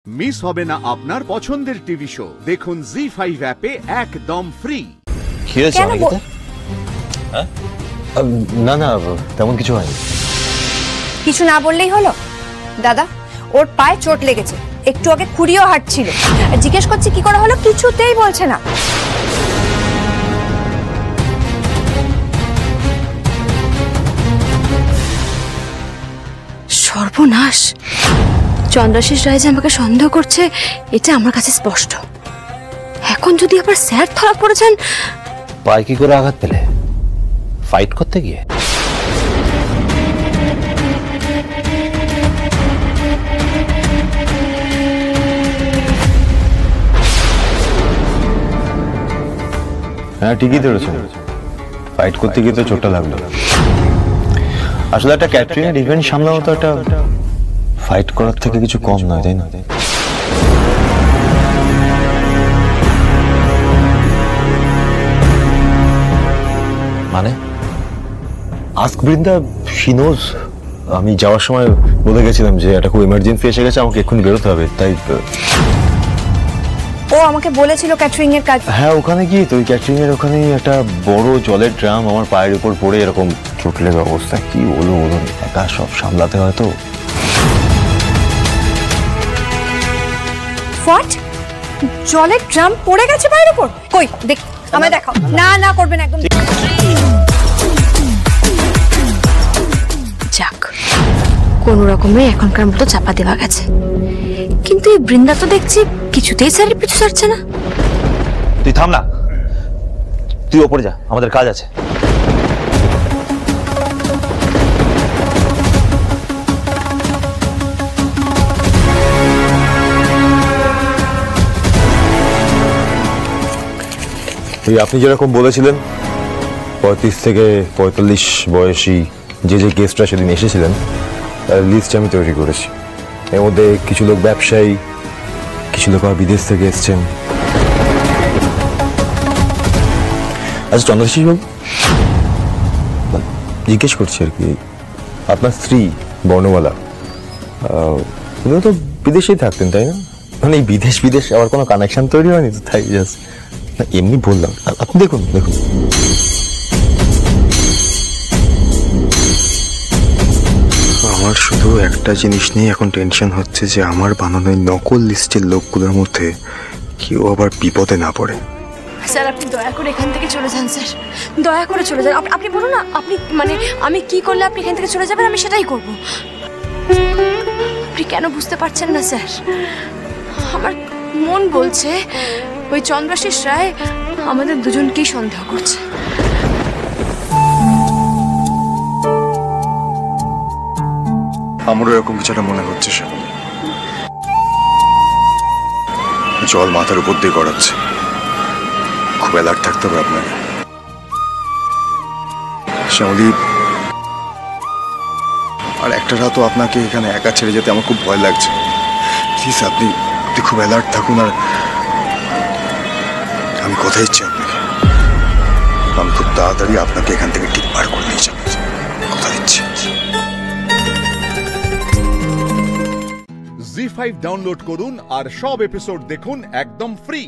Miss হবে না আপনার পছন্দের টিভি শো। দেখুন জি5 অ্যাপে একদম ফ্রি। কি হয়েছে অনিকেতা? না না তেমন কিছু হয়নি। কিছু না বললেই হলো? দাদা, ওর পায়ে চোট লেগেছে, একটু আগে খুঁড়িয়েও হাঁটছিল। জিজ্ঞেস করছি কি করে হলো, কিছুতেই বলছে না। সর্বনাশ! চন্দ্রাশিস রায় যে আমাকে সন্দেহ করছে এটা আমার কাছে স্পষ্ট। এখন যদি আবার স্যার ধরা পড়েছেন। পায়ে কি করে আঘাত পেলে? ফাইট করতে গিয়ে? হ্যাঁ ঠিকই ধরেছেন, ফাইট করতে গিয়ে তো চোটটা লাগলো। আসলে একটা ক্যাটারিং ইভেন্ট সামলানো তো একটা ফাইট করার থেকে কিছু কম নয়, তাই না? মানে আস্ক বৃন্দা, শি নোজ। আমি যাওয়ার সময় বলে গেছিলাম যে একটা খুব এমার্জেন্সি এসে গেছে, আমাকে এক্ষুনি বেরোতে হবে, তাই। ও আমাকে বলেছিল ক্যাটারিং এর কাজ। হ্যাঁ ওখানে গিয়ে তো ওই ক্যাটারিং এর ওখানেই একটা বড় জলের ড্রাম আমার পায়ের উপর পড়ে এরকম চোট লেগে অবস্থা। কি বলুন, একা সব সামলাতে হয় তো। হোয়াট? জলের ড্রাম পড়ে গেছে পায়ের উপর? কই দেখ, আমায় দেখাও। না না করবেন একদম। যাক, কোন রকমে এখনকার মতো চাপা দেওয়া গেছে। কিন্তু এই বৃন্দা তো দেখছি কিছুতেই স্যারের পিছু ছাড়ছে না। তুই থাম না, তুই ওপরে যা, আমাদের কাজ আছে। আপনি যেরকম বলেছিলেন 35 থেকে 45 বয়সী যে যে গেস্টরা সেদিন এসেছিলেন তার লিস্ট আমি তৈরি করেছি। এর মধ্যে কিছু লোক ব্যবসায়ী, কিছু লোক বিদেশ থেকে এসছেন। আচ্ছা চন্দ্রশিস বাবু, জিজ্ঞেস করছি আর কি, আপনার স্ত্রী বর্ণমালা উনিও তো বিদেশেই থাকতেন তাই না? মানে এই বিদেশ বিদেশ আবার কোনো কানেকশন তৈরি হয়নি তো, তাই জাস্ট এমনি বললাম। আপনি দেখুন দেখুন, আমার শুধু একটা জিনিস নিয়ে এখন টেনশন হচ্ছে যে আমার বানানো নকল লিস্টের লোকগুলোর মধ্যে কেউ আবার বিপদে না পড়ে। স্যার আপনি দয়া করে এখান থেকে চলে যান স্যার, দয়া করে চলে যান। আপনি বলুন না, আপনি মানে আমি কি করলে আপনি এখান থেকে চলে যাবেন, আমি সেটাই করব। আপনি কেন বুঝতে পারছেন না স্যার? আমার মন বলছে ওই চন্দ্রাশিস রায় আমাদের দুজনকেই সন্দেহ করছে। আমারও এরকম কিছু একটা মনে হচ্ছে। জল মাথার উপর দিয়ে গড়াচ্ছে, খুব অ্যালার্ট থাকতে হবে আপনাকে। শ্যামলী, আর একটা রাতও আপনাকে এখানে একা ছেড়ে যেতে আমার খুব ভয় লাগছে। প্লিজ আপনি খুব অ্যালার্ট থাকুন। আর আমি কথা দিচ্ছি আপনাকে, আমি খুব তাড়াতাড়ি আপনাকে এখান থেকে ঠিক বার করে নিয়ে যাবো, কথা দিচ্ছি। জি5 ডাউনলোড করুন আর সব এপিসোড দেখুন একদম ফ্রি।